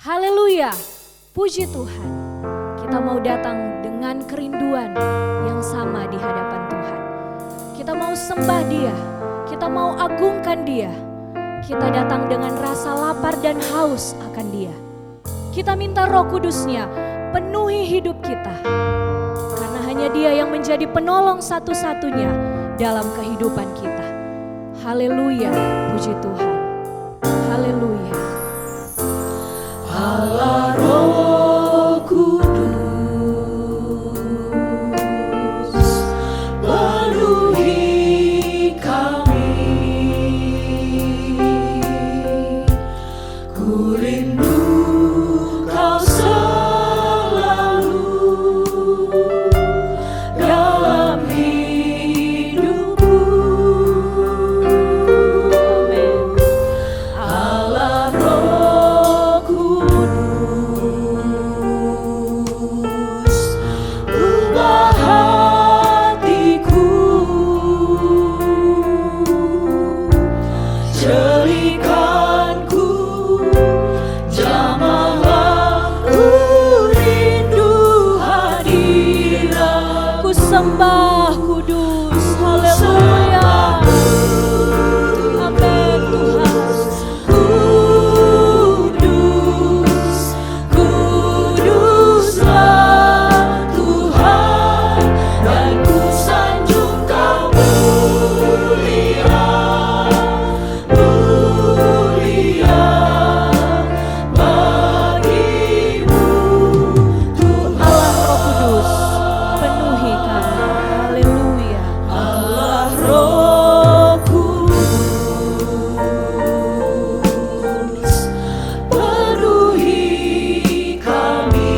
Haleluya, puji Tuhan. Kita mau datang dengan kerinduan yang sama di hadapan Tuhan. Kita mau sembah Dia, kita mau agungkan Dia. Kita datang dengan rasa lapar dan haus akan Dia. Kita minta Roh Kudus-Nya penuhi hidup kita. Karena hanya Dia yang menjadi penolong satu-satunya dalam kehidupan kita. Haleluya, puji Tuhan. Haleluya. Allah Roh Kudus, penuhi kami. Ku rindu Kau selalu dalam hidupku. Amin. Allah Roh Kudus, ubah hatiku, jadikanku jamahlah. Ku rindu hadirat, Ku sembah kudus, haleluya. Amin Tuhan. Kudus, kuduslah Tuhan, dan ku sanjung Kau mulia, mulia bagimu Tuhan. Allah Roh Kudus, penuhi kami. Allah Roh Kudus, penuhi kami.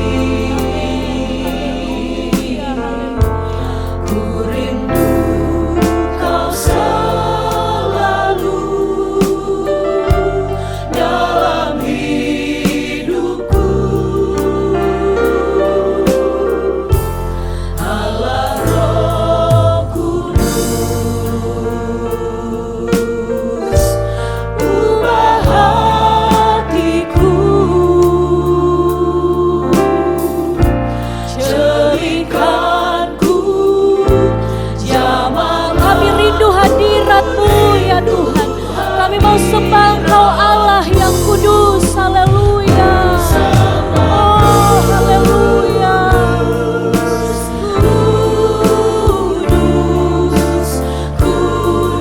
Ku rindu Kau selalu dalam hidupku. Allah Roh Kudus, ubah hatiku, jadikanku jamahlah. Kami rindu hadirat-Mu ya Tuhan. Kami mau sembah Engkau Allah yang kudus. Haleluya. Oh, haleluya. Kudus,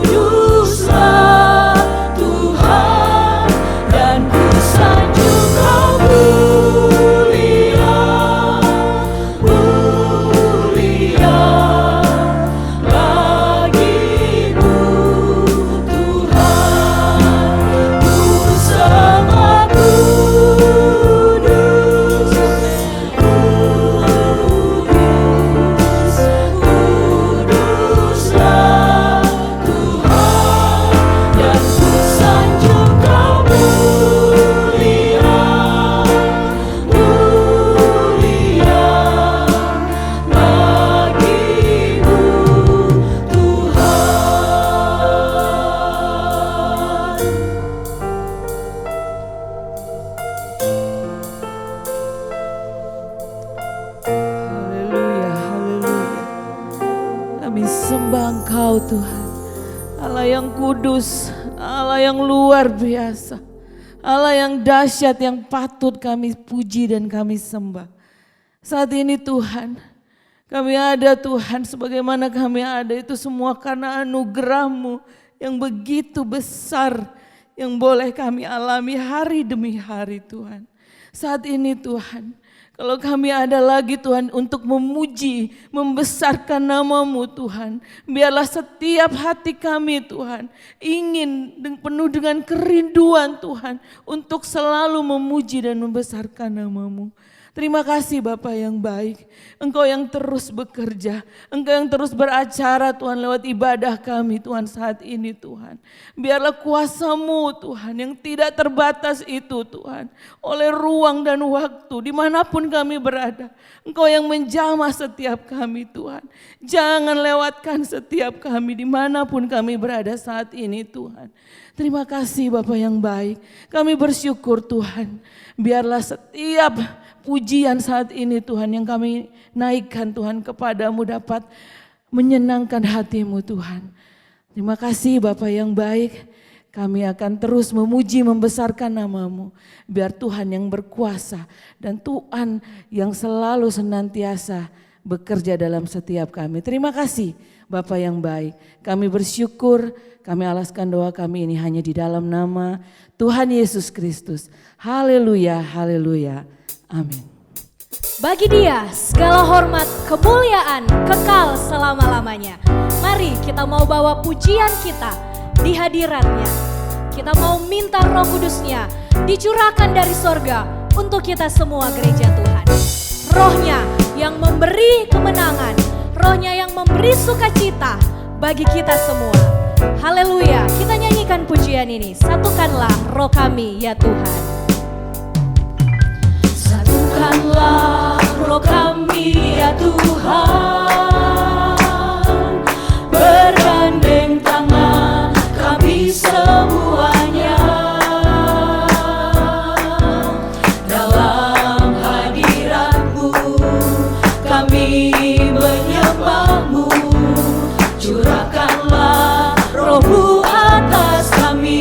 kuduslah Tuhan, dan ku sanjung Kau mulia, mulia bagimu Tuhan. Ku sembah kudus, kudus, kuduslah Tuhan, dan ku sanjung Kau mulia, mulia bagimu Tuhan. Haleluya, haleluya. Kami sembah Engkau Tuhan. Allah yang kudus, Allah yang luar biasa. Allah yang dahsyat, yang patut kami puji dan kami sembah. Saat ini Tuhan, kami ada Tuhan, sebagaimana kami ada itu semua karena anugerah-Mu yang begitu besar, yang boleh kami alami hari demi hari Tuhan. Saat ini Tuhan, kalau kami ada lagi Tuhan untuk memuji, membesarkan nama-Mu Tuhan. Biarlah setiap hati kami Tuhan ingin penuh dengan kerinduan Tuhan untuk selalu memuji dan membesarkan nama-Mu. Terima kasih Bapa yang baik. Engkau yang terus bekerja. Engkau yang terus beracara Tuhan lewat ibadah kami Tuhan saat ini Tuhan. Biarlah kuasa-Mu Tuhan yang tidak terbatas itu Tuhan. Oleh ruang dan waktu dimanapun kami berada. Engkau yang menjamah setiap kami Tuhan. Jangan lewatkan setiap kami dimanapun kami berada saat ini Tuhan. Terima kasih Bapa yang baik. Kami bersyukur Tuhan. Biarlah setiap pujian saat ini Tuhan yang kami naikkan Tuhan kepadamu dapat menyenangkan hatimu Tuhan. Terima kasih Bapa yang baik. Kami akan terus memuji membesarkan nama-Mu. Biar Tuhan yang berkuasa dan Tuhan yang selalu senantiasa bekerja dalam setiap kami. Terima kasih Bapa yang baik. Kami bersyukur, kami alaskan doa kami ini hanya di dalam nama Tuhan Yesus Kristus. Haleluya, haleluya. Amin. Bagi Dia segala hormat, kemuliaan, kekal selama-lamanya. Mari kita mau bawa pujian kita di hadirat-Nya. Kita mau minta Roh Kudus-Nya dicurahkan dari sorga untuk kita semua gereja Tuhan. Roh-Nya yang memberi kemenangan, Roh-Nya yang memberi sukacita bagi kita semua. Haleluya, kita nyanyikan pujian ini. Satukanlah roh kami ya Tuhan. Satukanlah roh kami ya Tuhan, bergandeng tangan kami semuanya dalam hadirat-Mu, kami menyembah-Mu. Curahkanlah Roh-Mu atas kami,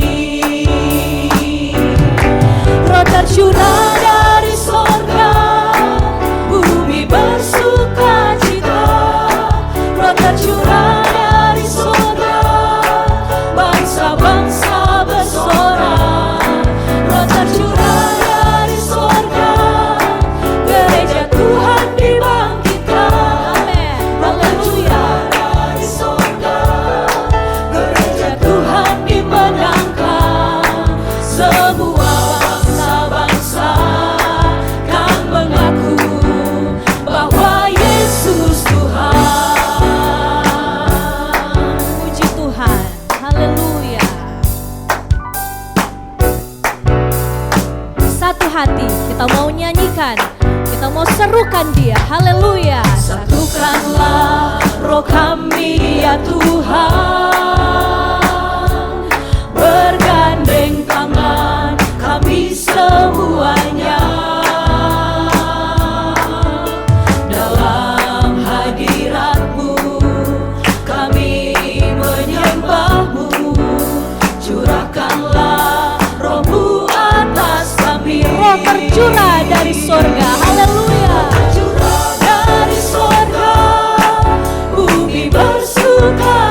Roh tercurah dari sorga, bumi bersuka cita. Roh tercurah dari sorga, bangsa-bangsa bersorak. Roh tercurah dari sorga, gereja Tuhan dibangkitkan. Roh tercurah dari sorga, gereja Tuhan dimenangkan. Semua bangsa-bangsa kan mengaku bahwa Yesus Tuhan. Puji Tuhan, haleluya. Satu hati kita mau nyanyikan, kita mau serukan Dia, haleluya. Satukanlah roh kami ya Tuhan, bergandeng tangan kami semuanya dalam hadirat-Mu, kami menyembah-Mu. Curahkanlah Roh-Mu atas kami. Roh tercurah dari sorga, haleluya. Curah dari sorga, bumi bersuka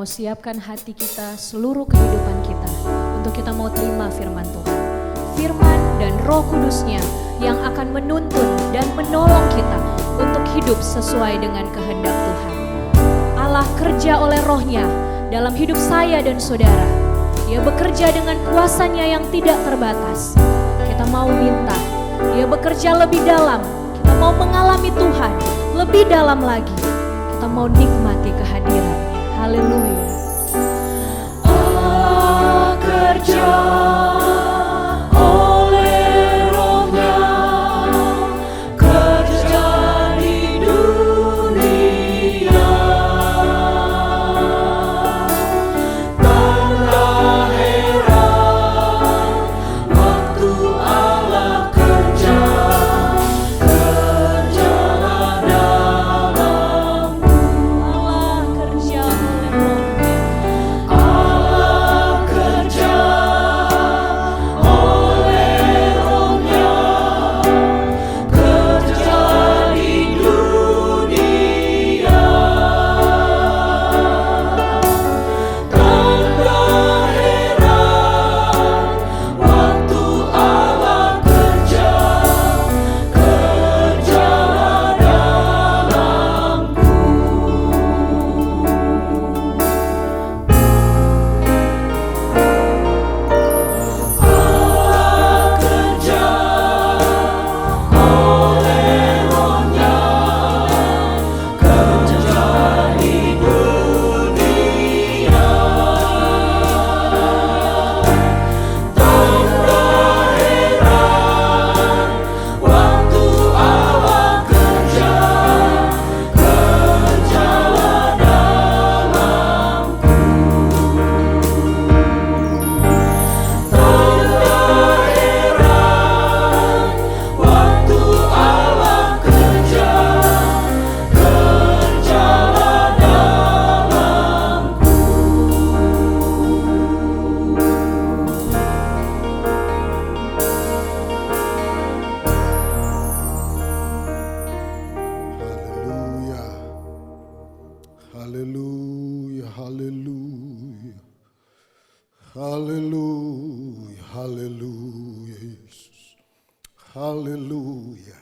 mau siapkan hati kita, seluruh kehidupan kita, untuk kita mau terima firman Tuhan. Firman dan Roh Kudus-Nya yang akan menuntun dan menolong kita untuk hidup sesuai dengan kehendak Tuhan. Allah kerja oleh Roh-Nya dalam hidup saya dan saudara. Dia bekerja dengan kuasa-Nya yang tidak terbatas. Kita mau minta, Dia bekerja lebih dalam. Kita mau mengalami Tuhan lebih dalam lagi. Kita mau nikmati kehadiran-Nya. Haleluya. Allah kerja oleh Roh-Nya, kerja di dunia. Tanda heran waktu Allah kerja, kerjalah dalamku. Allah kerja oleh Roh-Nya. Allah kerja oleh Roh-Nya, kerja di dunia. Tanda heran waktu Allah kerja, kerjalah dalamku. Allah kerja oleh Roh-Nya, kerja di dunia. Tanda heran waktu Allah kerja, kerjalah dalamku. Tanda heran waktu Allah kerja, kerjalah dalamku. Haleluya, haleluya, haleluya, haleluya, haleluya, Yesus, haleluya.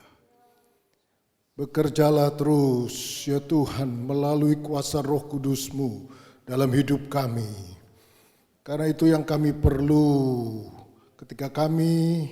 Bekerjalah terus ya Tuhan melalui kuasa Roh Kudus-Mu dalam hidup kami. Karena itu yang kami perlu ketika kami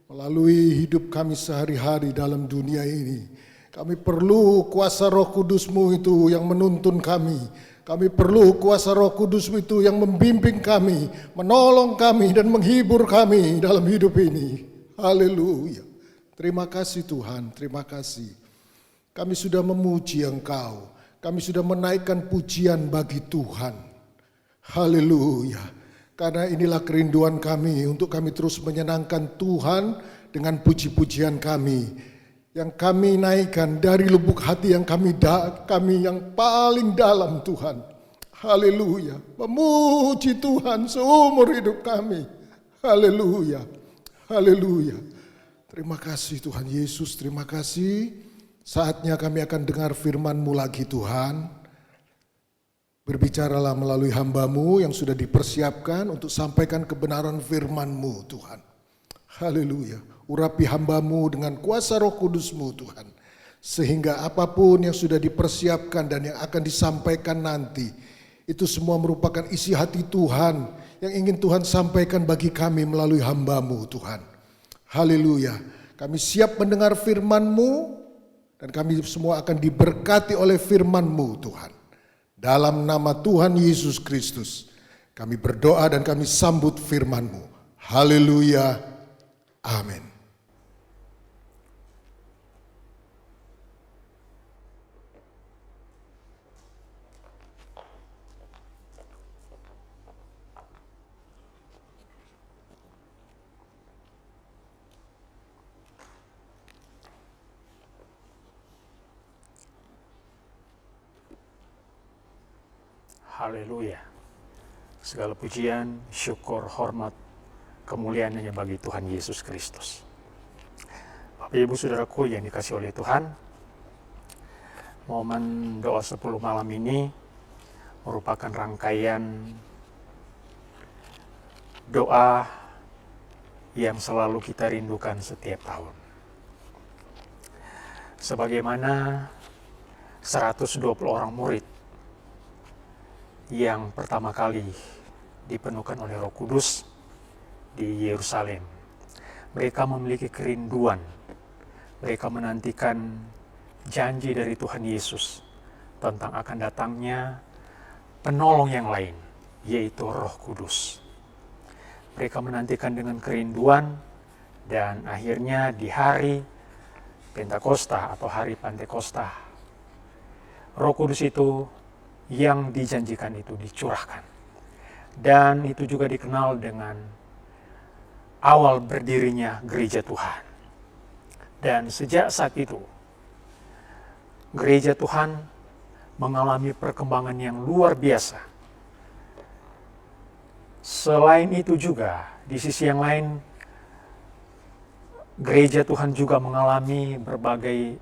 melalui hidup kami sehari-hari dalam dunia ini. Kami perlu kuasa Roh Kudus-Mu itu yang menuntun kami. Kami perlu kuasa Roh Kudus-Mu itu yang membimbing kami, menolong kami dan menghibur kami dalam hidup ini. Haleluya. Terima kasih Tuhan, terima kasih. Kami sudah memuji Engkau. Kami sudah menaikkan pujian bagi Tuhan. Haleluya. Karena inilah kerinduan kami untuk kami terus menyenangkan Tuhan dengan puji-pujian kami. Yang kami naikkan dari lubuk hati yang kami yang paling dalam Tuhan. Haleluya. Memuji Tuhan seumur hidup kami. Haleluya. Haleluya. Terima kasih Tuhan Yesus, terima kasih. Saatnya kami akan dengar firman-Mu lagi Tuhan. Berbicaralah melalui hamba-Mu yang sudah dipersiapkan untuk sampaikan kebenaran firman-Mu Tuhan. Haleluya. Urapi hamba-Mu dengan kuasa Roh Kudus-Mu Tuhan. Sehingga apapun yang sudah dipersiapkan dan yang akan disampaikan nanti, itu semua merupakan isi hati Tuhan yang ingin Tuhan sampaikan bagi kami melalui hamba-Mu Tuhan. Haleluya. Kami siap mendengar firman-Mu dan kami semua akan diberkati oleh firman-Mu Tuhan. Dalam nama Tuhan Yesus Kristus, kami berdoa dan kami sambut firman-Mu. Haleluya. Amin. Haleluya. Segala pujian, syukur, hormat, kemuliaan hanya bagi Tuhan Yesus Kristus. Bapak Ibu Saudaraku yang dikasihi oleh Tuhan, momen doa 10 malam ini merupakan rangkaian doa yang selalu kita rindukan setiap tahun. Sebagaimana 120 orang murid yang pertama kali dipenuhkan oleh Roh Kudus di Yerusalem. Mereka memiliki kerinduan, mereka menantikan janji dari Tuhan Yesus tentang akan datangnya penolong yang lain, yaitu Roh Kudus. Mereka menantikan dengan kerinduan, dan akhirnya di hari Pentakosta atau hari Pantekosta, Roh Kudus itu yang dijanjikan itu dicurahkan. Dan itu juga dikenal dengan awal berdirinya gereja Tuhan. Dan sejak saat itu, gereja Tuhan mengalami perkembangan yang luar biasa. Selain itu juga, di sisi yang lain, gereja Tuhan juga mengalami berbagai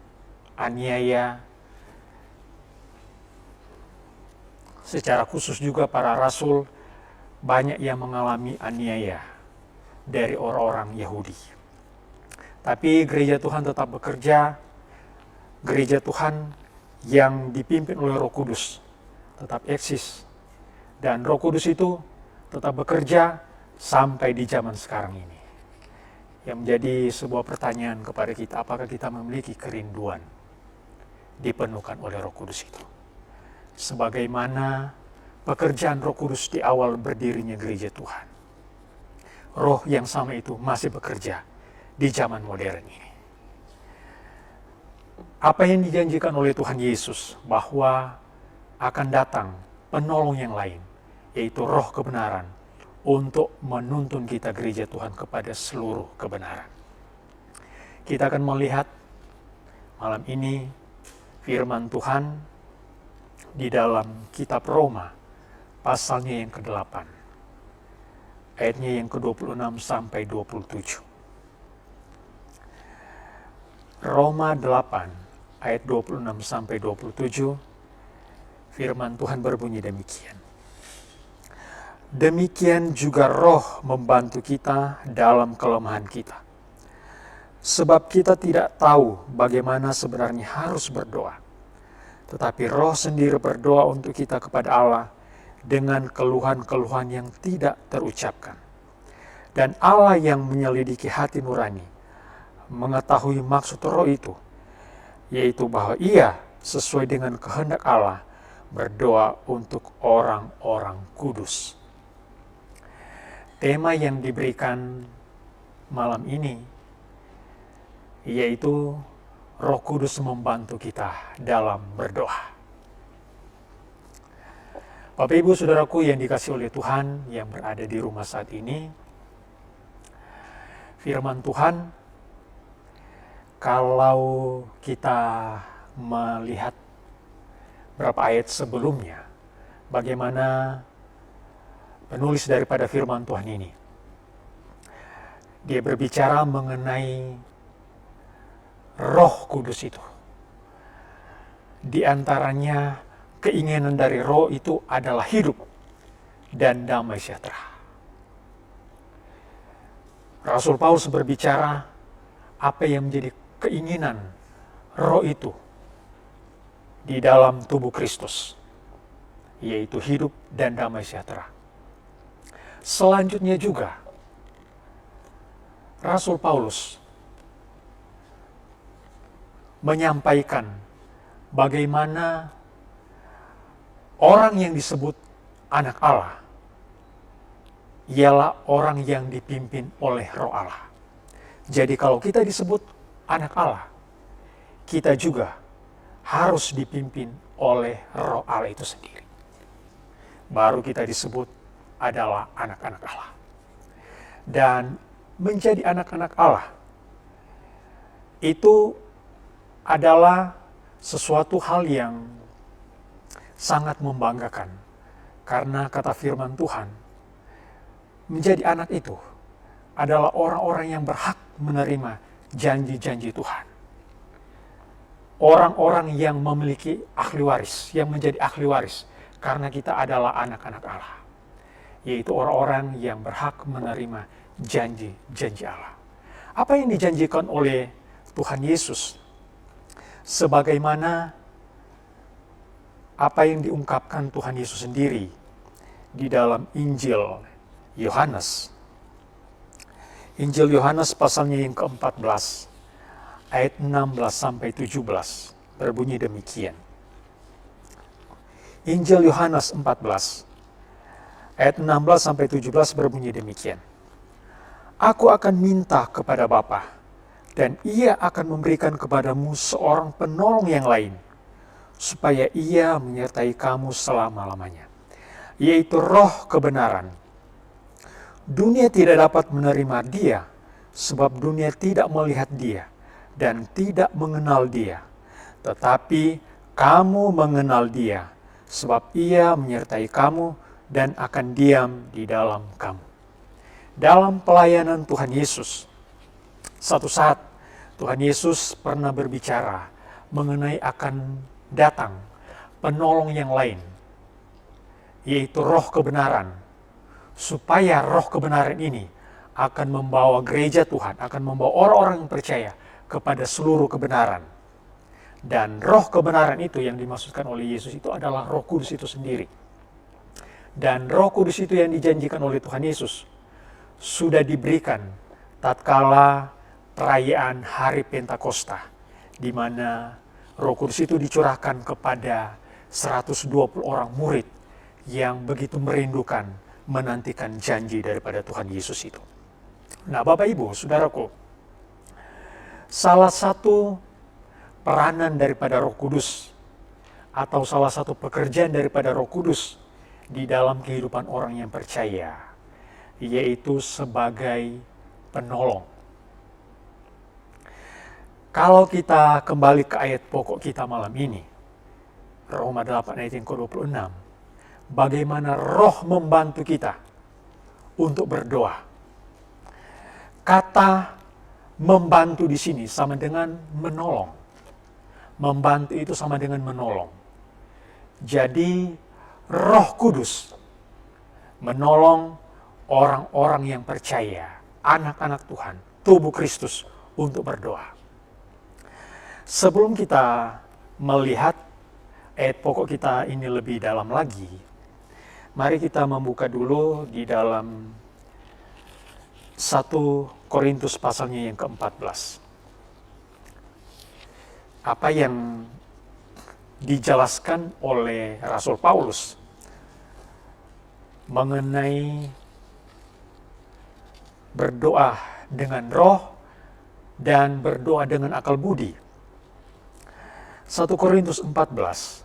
aniaya. Secara khusus juga para rasul banyak yang mengalami aniaya dari orang-orang Yahudi. Tapi gereja Tuhan tetap bekerja, gereja Tuhan yang dipimpin oleh Roh Kudus tetap eksis. Dan Roh Kudus itu tetap bekerja sampai di zaman sekarang ini. Yang menjadi sebuah pertanyaan kepada kita, apakah kita memiliki kerinduan dipenuhkan oleh Roh Kudus itu? Sebagaimana pekerjaan Roh Kudus di awal berdirinya gereja Tuhan. Roh yang sama itu masih bekerja di zaman modern ini. Apa yang dijanjikan oleh Tuhan Yesus bahwa akan datang penolong yang lain, yaitu Roh kebenaran, untuk menuntun kita gereja Tuhan kepada seluruh kebenaran. Kita akan melihat malam ini firman Tuhan di dalam kitab Roma, pasalnya yang ke-8, ayatnya yang ke-26 sampai 27. Roma 8, ayat 26 sampai 27, firman Tuhan berbunyi demikian. Demikian juga Roh membantu kita dalam kelemahan kita. Sebab kita tidak tahu bagaimana sebenarnya harus berdoa. Tetapi Roh sendiri berdoa untuk kita kepada Allah dengan keluhan-keluhan yang tidak terucapkan. Dan Allah yang menyelidiki hati nurani mengetahui maksud Roh itu, yaitu bahwa Ia sesuai dengan kehendak Allah berdoa untuk orang-orang kudus. Tema yang diberikan malam ini yaitu Roh Kudus membantu kita dalam berdoa. Bapak Ibu Saudaraku yang dikasihi oleh Tuhan yang berada di rumah saat ini, firman Tuhan, kalau kita melihat beberapa ayat sebelumnya, bagaimana penulis daripada firman Tuhan ini, dia berbicara mengenai Roh Kudus itu. Di antaranya keinginan dari Roh itu adalah hidup dan damai sejahtera. Rasul Paulus berbicara apa yang menjadi keinginan Roh itu di dalam tubuh Kristus, yaitu hidup dan damai sejahtera. Selanjutnya juga, Rasul Paulus menyampaikan bagaimana orang yang disebut anak Allah ialah orang yang dipimpin oleh Roh Allah. Jadi kalau kita disebut anak Allah, kita juga harus dipimpin oleh Roh Allah itu sendiri. Baru kita disebut adalah anak-anak Allah. Dan menjadi anak-anak Allah itu adalah sesuatu hal yang sangat membanggakan. Karena kata firman Tuhan, menjadi anak itu adalah orang-orang yang berhak menerima janji-janji Tuhan. Orang-orang yang memiliki ahli waris, yang menjadi ahli waris karena kita adalah anak-anak Allah, yaitu orang-orang yang berhak menerima janji-janji Allah. Apa yang dijanjikan oleh Tuhan Yesus, sebagaimana apa yang diungkapkan Tuhan Yesus sendiri di dalam Injil Yohanes. Injil Yohanes pasalnya yang ke-14, ayat 16 sampai 17, berbunyi demikian. Injil Yohanes 14, ayat 16 sampai 17 berbunyi demikian. Aku akan minta kepada Bapa, dan Ia akan memberikan kepadamu seorang penolong yang lain, supaya Ia menyertai kamu selama-lamanya, yaitu Roh kebenaran. Dunia tidak dapat menerima Dia, sebab dunia tidak melihat Dia dan tidak mengenal Dia. Tetapi kamu mengenal Dia, sebab Ia menyertai kamu dan akan diam di dalam kamu. Dalam pelayanan Tuhan Yesus, satu saat Tuhan Yesus pernah berbicara mengenai akan datang penolong yang lain, yaitu Roh kebenaran, supaya Roh kebenaran ini akan membawa gereja Tuhan, akan membawa orang-orang yang percaya kepada seluruh kebenaran. Dan Roh kebenaran itu yang dimaksudkan oleh Yesus itu adalah Roh Kudus itu sendiri. Dan Roh Kudus itu yang dijanjikan oleh Tuhan Yesus sudah diberikan tatkala perayaan Hari Pentakosta, di mana Roh Kudus itu dicurahkan kepada 120 orang murid yang begitu merindukan, menantikan janji daripada Tuhan Yesus itu. Nah, Bapak Ibu, Saudaraku, salah satu peranan daripada Roh Kudus atau salah satu pekerjaan daripada Roh Kudus di dalam kehidupan orang yang percaya, yaitu sebagai penolong. Kalau kita kembali ke ayat pokok kita malam ini, Roma 8 ayat yang ke-26, bagaimana Roh membantu kita untuk berdoa. Kata membantu di sini sama dengan menolong. Membantu itu sama dengan menolong. Jadi Roh Kudus menolong orang-orang yang percaya, anak-anak Tuhan, tubuh Kristus untuk berdoa. Sebelum kita melihat ayat pokok kita ini lebih dalam lagi, mari kita membuka dulu di dalam 1 Korintus pasalnya yang ke-14. Apa yang dijelaskan oleh Rasul Paulus mengenai berdoa dengan roh dan berdoa dengan akal budi. 1 Korintus 14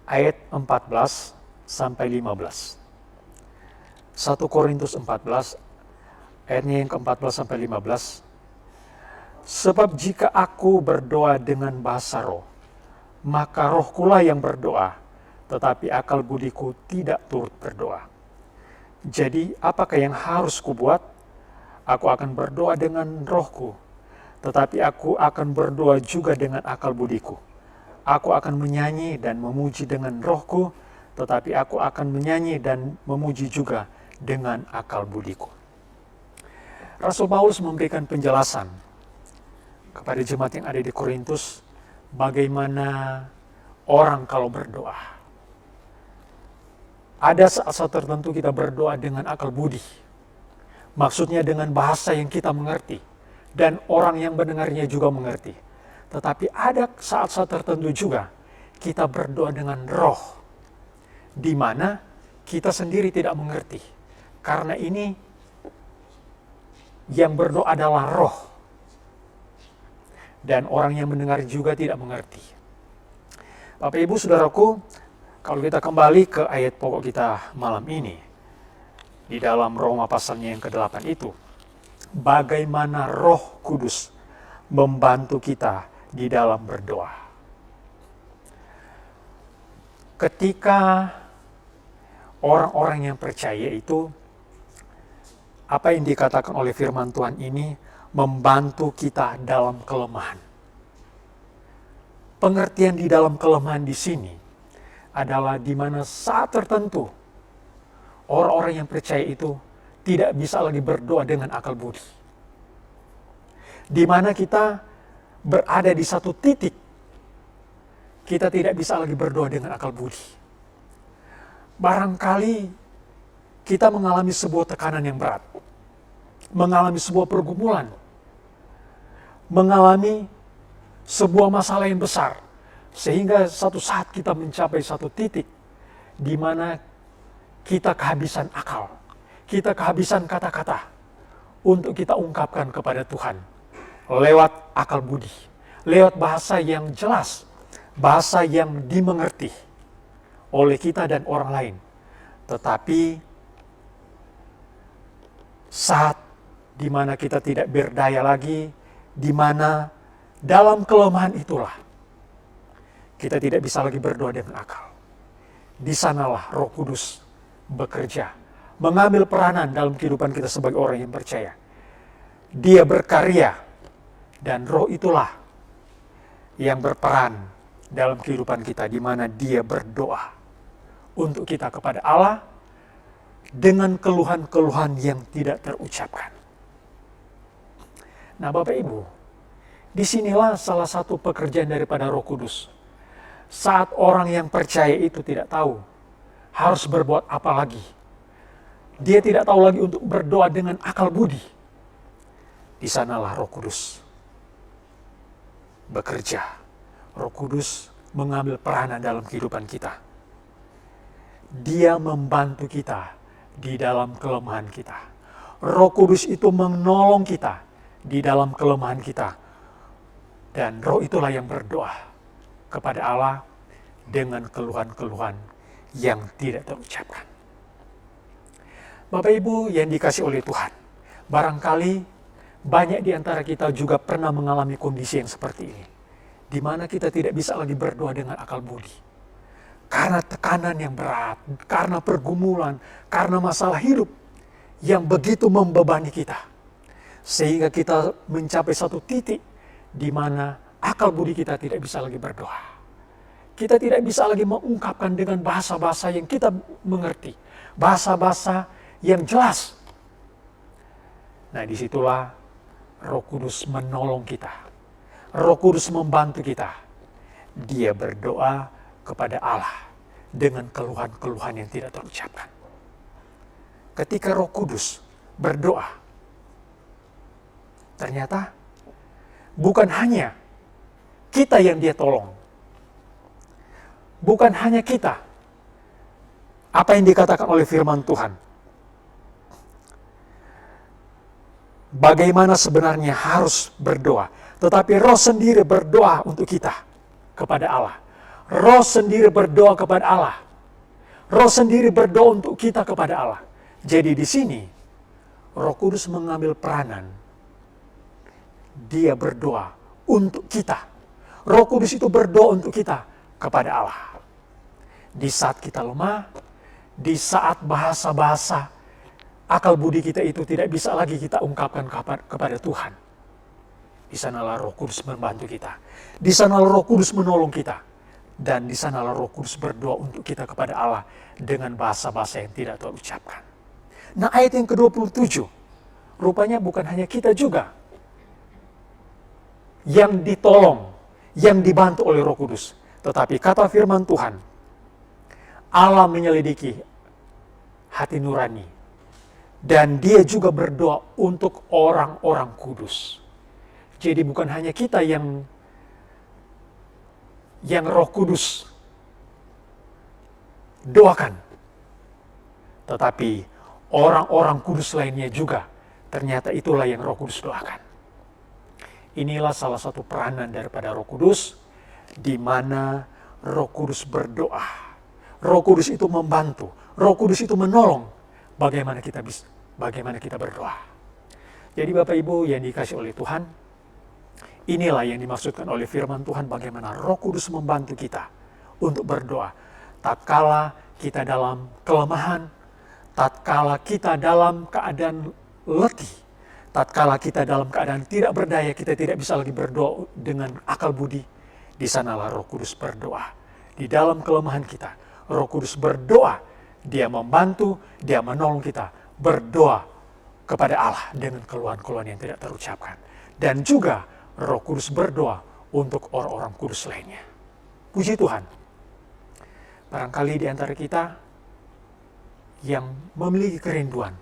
ayat 14 sampai 15. 1 Korintus 14 ayatnya yang ke-14 sampai 15. Sebab jika aku berdoa dengan bahasa roh, maka rohkulah yang berdoa, tetapi akal budiku tidak turut berdoa. Jadi apakah yang harus kubuat? Aku akan berdoa dengan rohku, tetapi aku akan berdoa juga dengan akal budiku. Aku akan menyanyi dan memuji dengan rohku, tetapi aku akan menyanyi dan memuji juga dengan akal budiku. Rasul Paulus memberikan penjelasan kepada jemaat yang ada di Korintus, bagaimana orang kalau berdoa. Ada saat-saat tertentu kita berdoa dengan akal budi. Maksudnya dengan bahasa yang kita mengerti. Dan orang yang mendengarnya juga mengerti. Tetapi ada saat-saat tertentu juga kita berdoa dengan roh, di mana kita sendiri tidak mengerti. Karena ini yang berdoa adalah roh. Dan orang yang mendengar juga tidak mengerti. Bapak Ibu Saudaraku, kalau kita kembali ke ayat pokok kita malam ini, di dalam Roma pasalnya yang ke-8 itu, bagaimana Roh Kudus membantu kita di dalam berdoa. Ketika orang-orang yang percaya itu, apa yang dikatakan oleh firman Tuhan ini, membantu kita dalam kelemahan. Pengertian di dalam kelemahan di sini adalah di mana saat tertentu orang-orang yang percaya itu tidak bisa lagi berdoa dengan akal budi. Di mana kita berada di satu titik, kita tidak bisa lagi berdoa dengan akal budi. Barangkali kita mengalami sebuah tekanan yang berat, mengalami sebuah pergumulan, mengalami sebuah masalah yang besar, sehingga satu saat kita mencapai satu titik di mana kita kehabisan akal, kita kehabisan kata-kata untuk kita ungkapkan kepada Tuhan lewat akal budi, lewat bahasa yang jelas, bahasa yang dimengerti oleh kita dan orang lain. Tetapi saat di mana kita tidak berdaya lagi, di mana dalam kelemahan itulah kita tidak bisa lagi berdoa dengan akal. Di sanalah Roh Kudus bekerja, mengambil peranan dalam kehidupan kita sebagai orang yang percaya. Dia berkarya, dan Roh itulah yang berperan dalam kehidupan kita, di mana Dia berdoa untuk kita kepada Allah dengan keluhan-keluhan yang tidak terucapkan. Nah, Bapak Ibu, disinilah salah satu pekerjaan daripada Roh Kudus. Saat orang yang percaya itu tidak tahu harus berbuat apa lagi, dia tidak tahu lagi untuk berdoa dengan akal budi, di sanalah Roh Kudus bekerja. Roh Kudus mengambil peranan dalam kehidupan kita. Dia membantu kita di dalam kelemahan kita. Roh Kudus itu menolong kita di dalam kelemahan kita. Dan Roh itulah yang berdoa kepada Allah dengan keluhan-keluhan yang tidak terucapkan. Bapak Ibu yang dikasih oleh Tuhan, barangkali banyak di antara kita juga pernah mengalami kondisi yang seperti ini, di mana kita tidak bisa lagi berdoa dengan akal budi. Karena tekanan yang berat, karena pergumulan, karena masalah hidup yang begitu membebani kita. Sehingga kita mencapai satu titik di mana akal budi kita tidak bisa lagi berdoa. Kita tidak bisa lagi mengungkapkan dengan bahasa-bahasa yang kita mengerti. Bahasa-bahasa yang jelas. Nah, disitulah Roh Kudus menolong kita. Roh Kudus membantu kita. Dia berdoa kepada Allah dengan keluhan-keluhan yang tidak terucapkan. Ketika Roh Kudus berdoa, ternyata bukan hanya kita yang Dia tolong. Bukan hanya kita. Apa yang dikatakan oleh firman Tuhan. Bagaimana sebenarnya harus berdoa. Tetapi Roh sendiri berdoa untuk kita kepada Allah. Roh sendiri berdoa kepada Allah. Roh sendiri berdoa untuk kita kepada Allah. Jadi di sini Roh Kudus mengambil peranan. Dia berdoa untuk kita. Roh Kudus itu berdoa untuk kita kepada Allah. Di saat kita lemah, di saat bahasa-bahasa akal budi kita itu tidak bisa lagi kita ungkapkan kepada Tuhan. Di sanalah Roh Kudus membantu kita. Di sanalah Roh Kudus menolong kita. Dan di sanalah Roh Kudus berdoa untuk kita kepada Allah dengan bahasa-bahasa yang tidak terucapkan. Nah, ayat yang ke-27, rupanya bukan hanya kita juga yang ditolong, yang dibantu oleh Roh Kudus. Tetapi kata firman Tuhan, Allah menyelidiki hati nurani. Dan Dia juga berdoa untuk orang-orang kudus. Jadi bukan hanya kita yang Roh Kudus doakan. Tetapi orang-orang kudus lainnya juga ternyata itulah yang Roh Kudus doakan. Inilah salah satu peranan daripada Roh Kudus, di mana Roh Kudus berdoa. Roh Kudus itu membantu, Roh Kudus itu menolong bagaimana kita berdoa. Jadi Bapak Ibu yang dikasih oleh Tuhan, inilah yang dimaksudkan oleh firman Tuhan, bagaimana Roh Kudus membantu kita untuk berdoa. Tatkala kita dalam kelemahan, tatkala kita dalam keadaan letih, tatkala kita dalam keadaan tidak berdaya, kita tidak bisa lagi berdoa dengan akal budi, di sanalah Roh Kudus berdoa. di dalam kelemahan kita, Roh Kudus berdoa, Dia membantu, Dia menolong kita berdoa kepada Allah dengan keluhan-keluhan yang tidak terucapkan. Dan juga Roh Kudus berdoa untuk orang-orang kudus lainnya. Puji Tuhan. Barangkali di antara kita yang memiliki kerinduan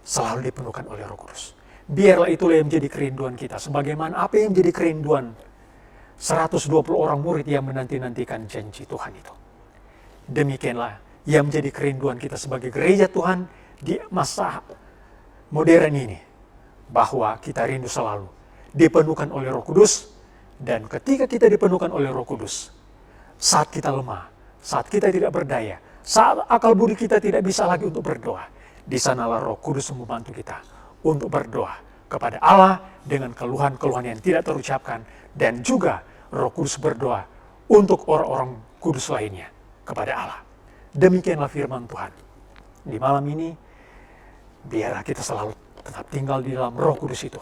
selalu dipenuhkan oleh Roh Kudus. Biarlah itulah yang menjadi kerinduan kita. Sebagaimana apa yang menjadi kerinduan 120 orang murid yang menanti-nantikan janji Tuhan itu. Demikianlah yang menjadi kerinduan kita sebagai gereja Tuhan di masa modern ini. Bahwa kita rindu selalu dipenuhkan oleh Roh Kudus. Dan ketika kita dipenuhkan oleh Roh Kudus, saat kita lemah, saat kita tidak berdaya, saat akal budi kita tidak bisa lagi untuk berdoa, di sanalah Roh Kudus membantu kita untuk berdoa kepada Allah dengan keluhan-keluhan yang tidak terucapkan, dan juga Roh Kudus berdoa untuk orang-orang kudus lainnya kepada Allah. Demikianlah firman Tuhan. Di malam ini, biarlah kita selalu tetap tinggal di dalam Roh Kudus itu.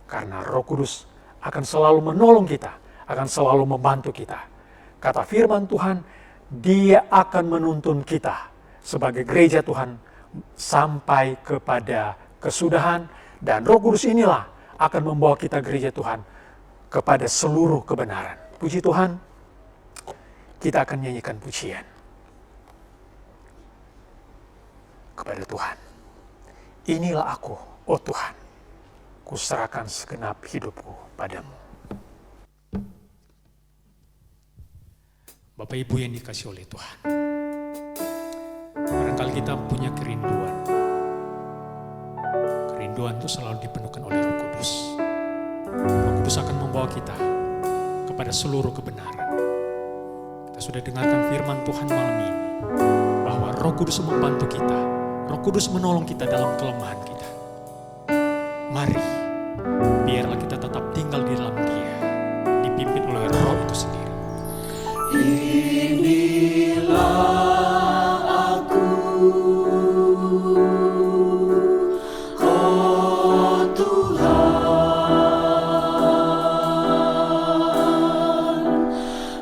Karena Roh Kudus akan selalu menolong kita, akan selalu membantu kita. Kata firman Tuhan, Dia akan menuntun kita sebagai gereja Tuhan sampai kepada kesudahan, dan Roh Kudus inilah akan membawa kita gereja Tuhan kepada seluruh kebenaran. Puji Tuhan, kita akan nyanyikan pujian kepada Tuhan. Inilah aku, oh Tuhan, kuserahkan segenap hidupku padamu. Bapak Ibu yang dikasih oleh Tuhan, barangkali kita punya kerinduan. Kerinduan itu selalu dipenuhkan oleh Roh Kudus. Roh Kudus akan membawa kita kepada seluruh kebenaran. Kita sudah dengarkan firman Tuhan malam ini, bahwa Roh Kudus membantu kita. Roh Kudus menolong kita dalam kelemahan kita. Mari, biarlah kita tetap tinggal di dalam Dia, dipimpin oleh Roh itu sendiri. Inilah aku, oh Tuhan,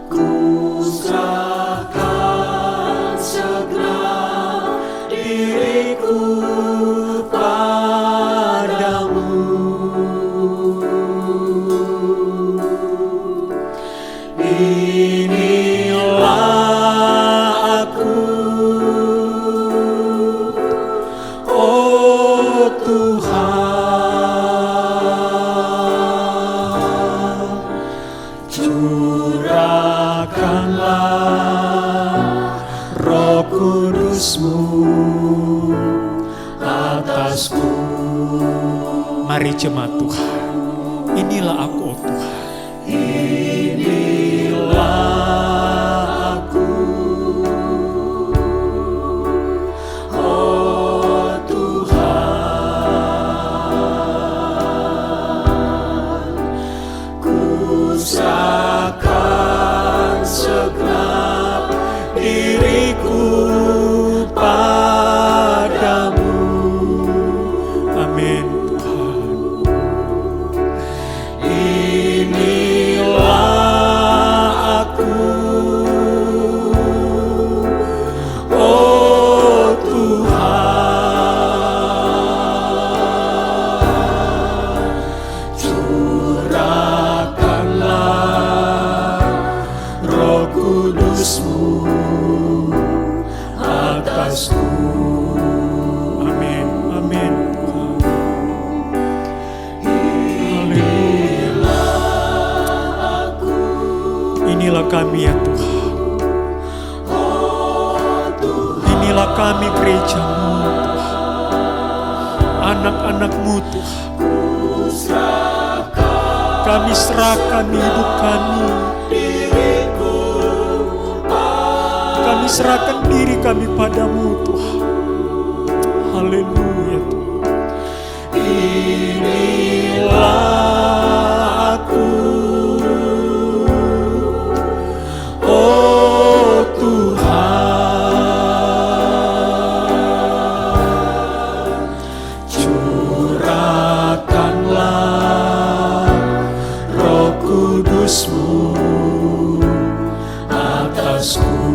ku serahkan segenap diriku padamu. Inilah aku, oh Tuhan, curahkanlah Roh Kudus-Mu atasku. Mari jemaat Tuhan, inilah aku, oh Tuhan. Inilah aku, oh Tuhan, ku serahkan segenap diriku padamu. Amin. Amin, amin. Inilah kami ya Tuhan. Inilah kami gereja-Mu Tuhan. Anak-anak-Mu Tuhan. Kami serahkan hidup kami. Kami serahkan diri kami padamu Tuhan. Haleluya Tuhan. Inilah aku, oh Tuhan, curahkanlah Roh Kudus-Mu atasku.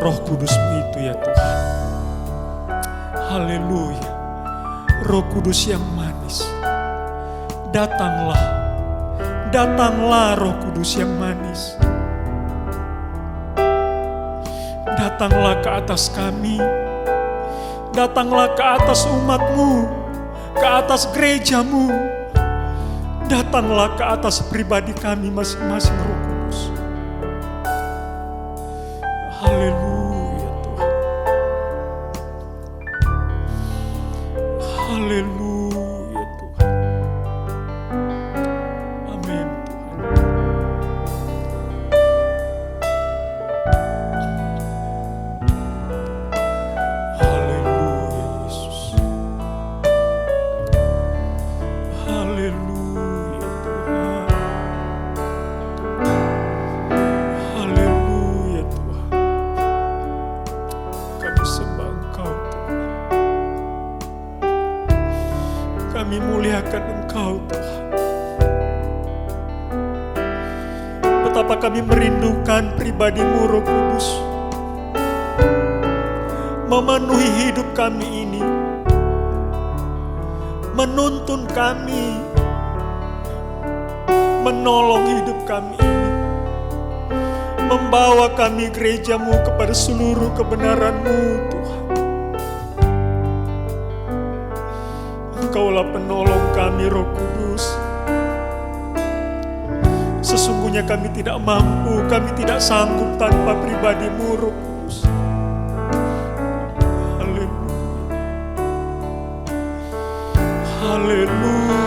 Roh Kudus-Mu itu ya Tuhan. Haleluya. Roh Kudus yang manis, datanglah, datanglah Roh Kudus yang manis. Datanglah ke atas kami, datanglah ke atas umat-Mu, ke atas gereja-Mu, datanglah ke atas pribadi kami masing-masing Roh Kudus. Haleluya Tuhan. Haleluya Tuhan. Amin Tuhan. Haleluya Yesus. Haleluya Tuhan. Haleluya Tuhan. Kami sembah Engkau Tuhan. Kami muliakan Engkau Tuhan. Betapa kami merindukan pribadi-Mu Roh Kudus, memenuhi hidup kami ini, menuntun kami, menolong hidup kami ini, membawa kami gereja-Mu kepada seluruh kebenaran-Mu Tuhan. Engkaulah penolong kami Roh Kudus. Sesungguhnya kami tidak mampu, kami tidak sanggup tanpa pribadi-Mu Roh Kudus. Haleluya. Haleluya.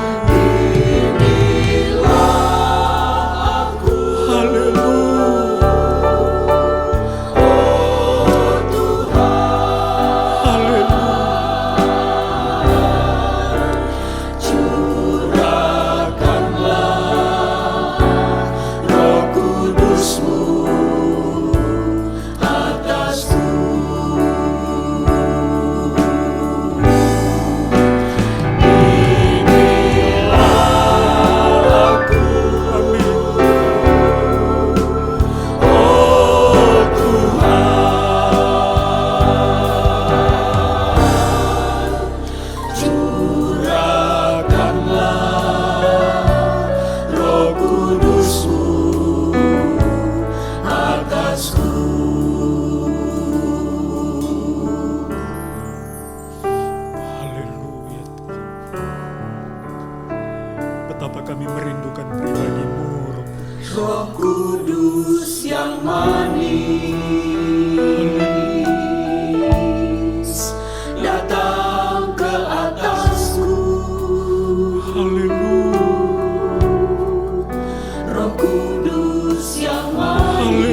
Betapa kami merindukan pribadi-Mu Roh Kudus. Roh Kudus yang manis, datang ke atasku. Haleluya. Roh Kudus yang manis,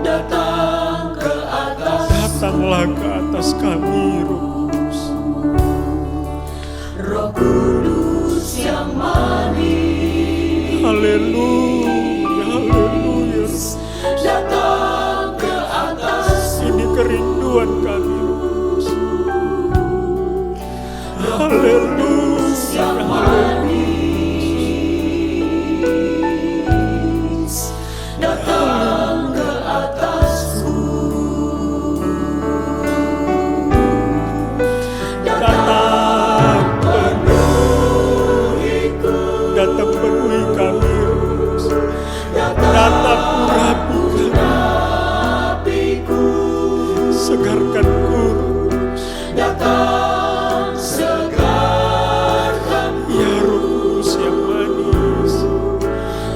datang ke atas. Datanglah ke atas kami Roh Kudus. Roh Kudus yang manis, Haleluya. Haleluya. datang ke atas. Ini kerinduan kami Roh Kudus. Haleluya. Yang manis, datang ke atasku. Datang penuhiku, datang penuhi kami Roh Kudus. Datang Urapiku, segarkanku Roh Kudus. datang segarkan. Ya Roh Kudus yang manis.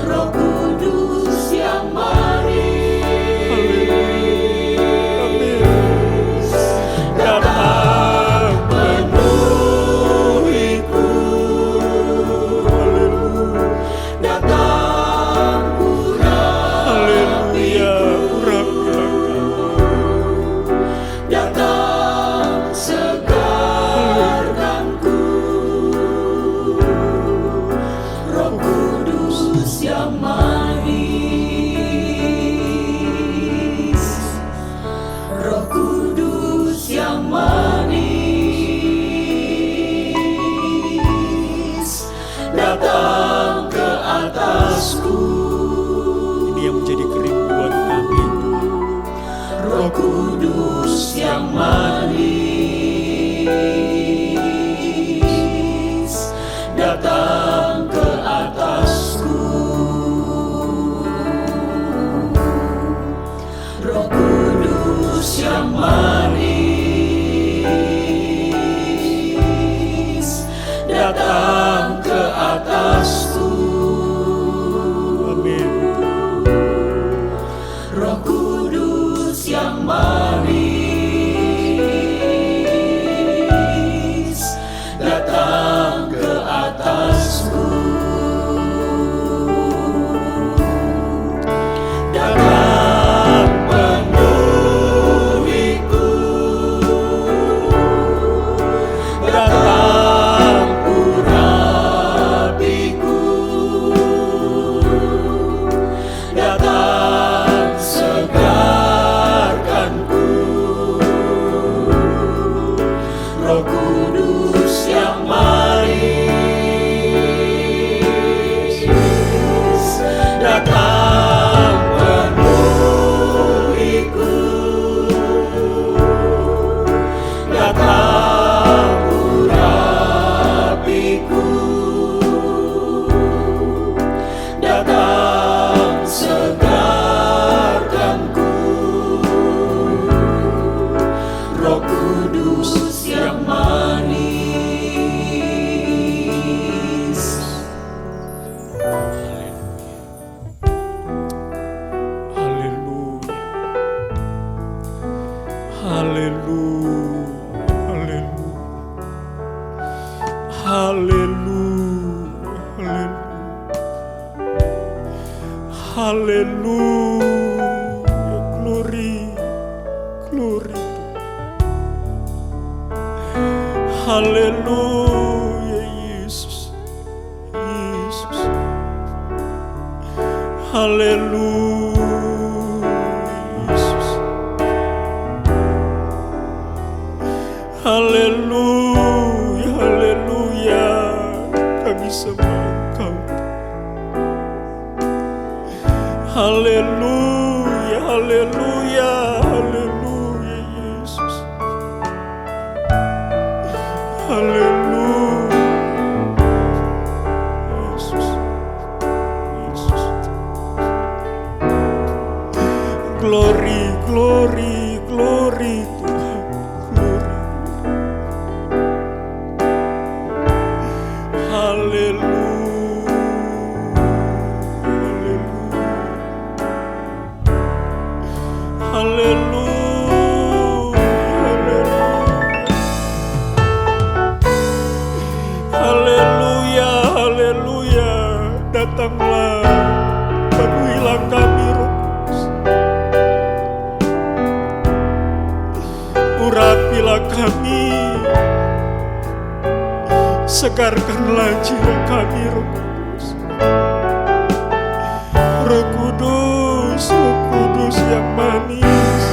Roh Kudus yang manis, Haleluya. Amin. Datang penuhiku, Haleluya. datang Haleluya. Urapilah kami. datang Roh Kudus yang manis, datang penuhiku, datang urapiku, datang segarkanku. Roh Kudus yang manis. Haleluya. Haleluya. Haleluya. Haleluya. Glory. Glory. Haleluya, Yesus. Yesus. Haleluya, Yesus. Haleluya, haleluya. Kami sembah Engkau. Haleluya, haleluya, haleluya, Yesus. Haleluya, Yesus. Yesus. Glory, glory, glory Tuhan. Glory. Haleluya. Haleluya. Haleluya. Haleluya. Datanglah, penuhilah kami, Roh Kudus. Urapilah kami, segarkanlah jiwa kami, Roh Kudus. Roh Kudus, Roh Kudus yang manis.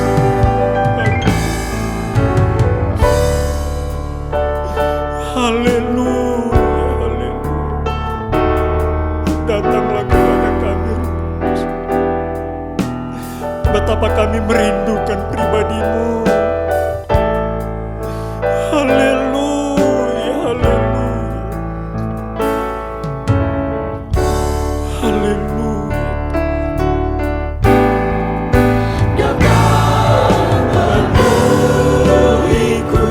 Haleluya, haleluya. Datanglah kepada kami, Roh Kudus. Betapa kami merindukan pribadi-Mu. Haleluya, haleluya. Haleluya. Datang penuhiku,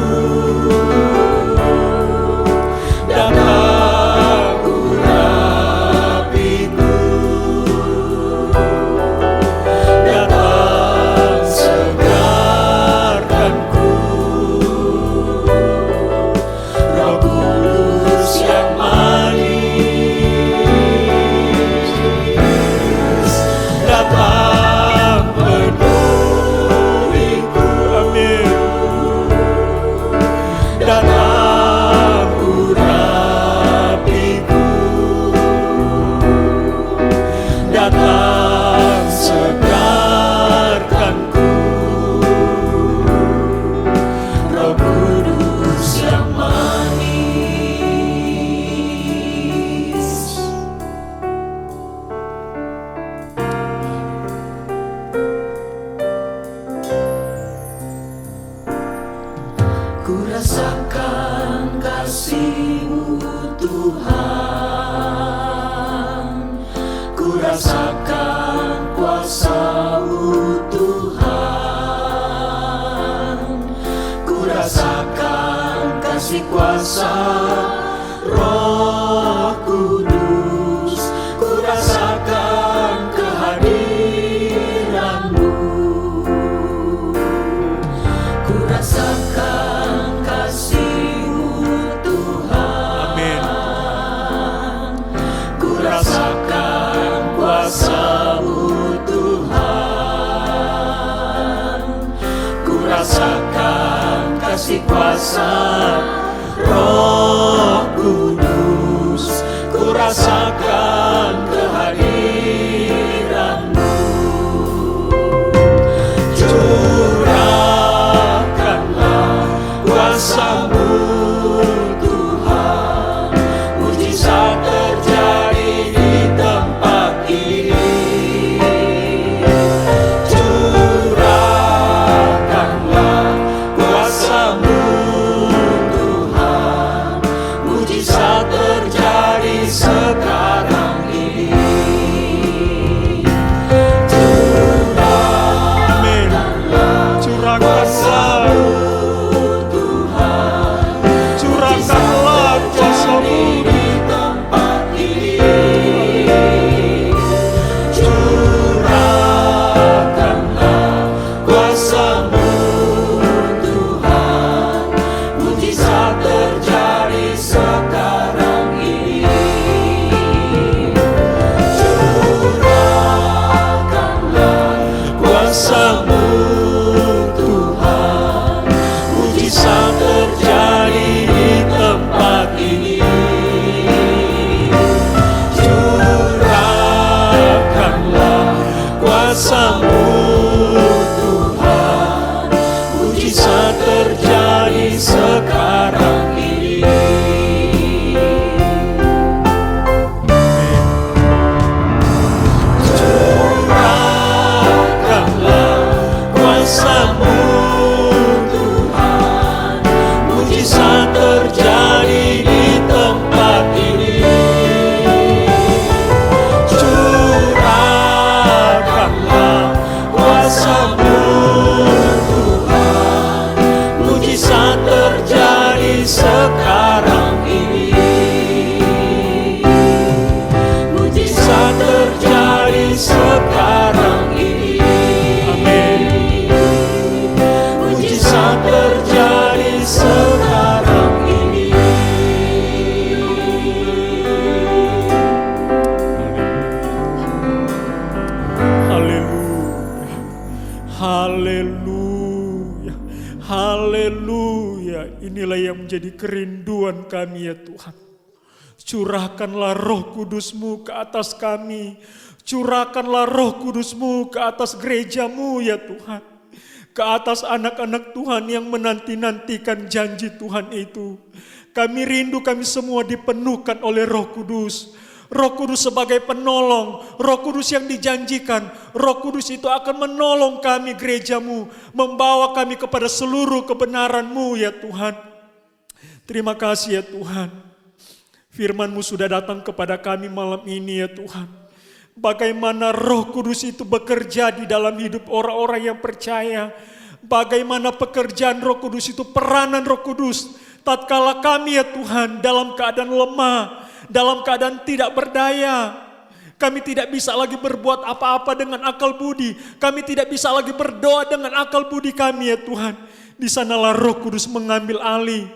datang urapiku, datang segarkanku. Roh Kudus yang manis, datang penuhiku. Amin. Datang urapiku, datang segarkanku. Roh Kudus yang manis. Ku rasakan kasih-Mu Tuhan, ku rasakan kuasa-Mu Tuhan, ku rasakan kasih kuasa Roh Kudus, ku rasakan kehadiran-Mu, ku rasakan kasih-Mu Tuhan. Amin. Ku rasakan kuasa-Mu Tuhan, ku rasakan kasih kuasa Roh Kudus, ku rasakan kehadiran-Mu. Curahkanlah kuasa-Mu sekarang ini. Mujizat terjadi sekarang ini. Amin. Mujizat terjadi sekarang ini. Haleluya. Haleluya. Haleluya. Inilah yang menjadi kerinduan kami ya Tuhan. Curahkanlah Roh Kudus-Mu ke atas kami. Curahkanlah Roh Kudus-Mu ke atas gereja-Mu ya Tuhan. Ke atas anak-anak Tuhan yang menanti-nantikan janji Tuhan itu. Kami rindu kami semua dipenuhkan oleh Roh Kudus. Roh Kudus sebagai penolong, Roh Kudus yang dijanjikan, Roh Kudus itu akan menolong kami gereja-Mu, membawa kami kepada seluruh kebenaran-Mu ya Tuhan. Terima kasih ya Tuhan. Firman-Mu sudah datang kepada kami malam ini ya Tuhan. Bagaimana Roh Kudus itu bekerja di dalam hidup orang-orang yang percaya. Bagaimana pekerjaan Roh Kudus itu, peranan Roh Kudus. Tatkala kami ya Tuhan dalam keadaan lemah, dalam keadaan tidak berdaya. Kami tidak bisa lagi berbuat apa-apa dengan akal budi. Kami tidak bisa lagi berdoa dengan akal budi kami ya Tuhan. Di sanalah Roh Kudus mengambil alih.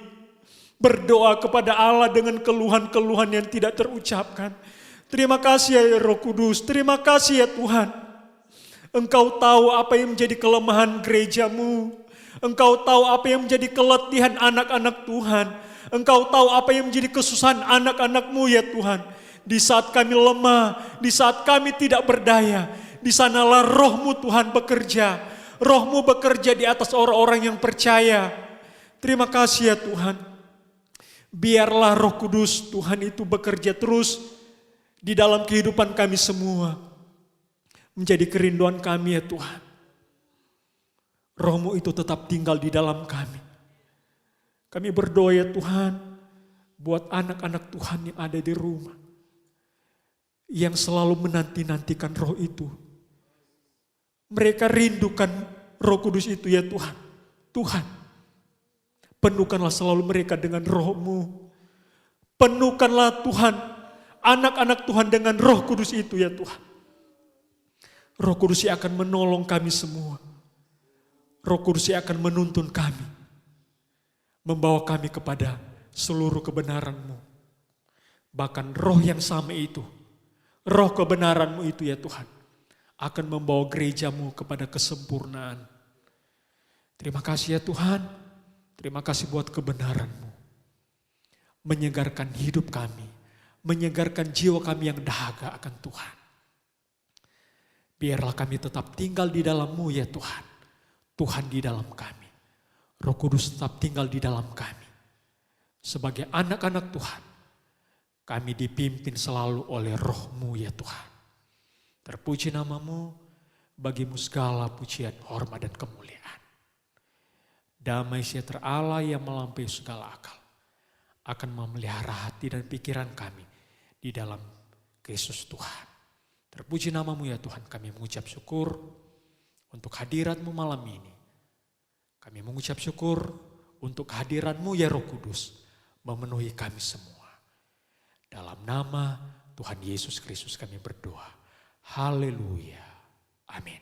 Berdoa kepada Allah dengan keluhan-keluhan yang tidak terucapkan. Terima kasih ya Roh Kudus. Terima kasih ya Tuhan. Engkau tahu apa yang menjadi kelemahan gereja-Mu. Engkau tahu apa yang menjadi keletihan anak-anak Tuhan. Engkau tahu apa yang menjadi kesusahan anak-anak-Mu ya Tuhan. Di saat kami lemah, di saat kami tidak berdaya, di sanalah Roh-Mu Tuhan bekerja. Roh-Mu bekerja di atas orang-orang yang percaya. Terima kasih ya Tuhan. Biarlah Roh Kudus Tuhan itu bekerja terus di dalam kehidupan kami semua. Menjadi kerinduan kami ya Tuhan. Roh-Mu itu tetap tinggal di dalam kami. Kami berdoa ya Tuhan, buat anak-anak Tuhan yang ada di rumah. Yang selalu menanti-nantikan Roh itu. Mereka rindukan Roh Kudus itu ya Tuhan. Tuhan, penuhkanlah selalu mereka dengan Roh-Mu. Penuhkanlah Tuhan, anak-anak Tuhan dengan Roh Kudus itu ya Tuhan. Roh Kudus yang akan menolong kami semua. Roh Kudus yang akan menuntun kami. Membawa kami kepada seluruh kebenaran-Mu. Bahkan roh yang sama itu, roh kebenaran-Mu itu ya Tuhan, akan membawa gereja-Mu kepada kesempurnaan. Terima kasih ya Tuhan, terima kasih buat kebenaran-Mu. Menyegarkan hidup kami, menyegarkan jiwa kami yang dahaga akan Tuhan. Biarlah kami tetap tinggal di dalam-Mu ya Tuhan. Tuhan di dalam kami. Roh Kudus tetap tinggal di dalam kami. Sebagai anak-anak Tuhan, kami dipimpin selalu oleh Roh-Mu ya Tuhan. Terpuji nama-Mu, bagimu segala pujian, hormat dan kemuliaan. Damai sejahtera Allah yang melampaui segala akal akan memelihara hati dan pikiran kami di dalam Kristus Tuhan. Terpuji nama-Mu ya Tuhan, kami mengucap syukur untuk hadirat-Mu malam ini. Kami mengucap syukur untuk hadirat-Mu ya Roh Kudus memenuhi kami semua. Dalam nama Tuhan Yesus Kristus kami berdoa. Haleluya. Amin.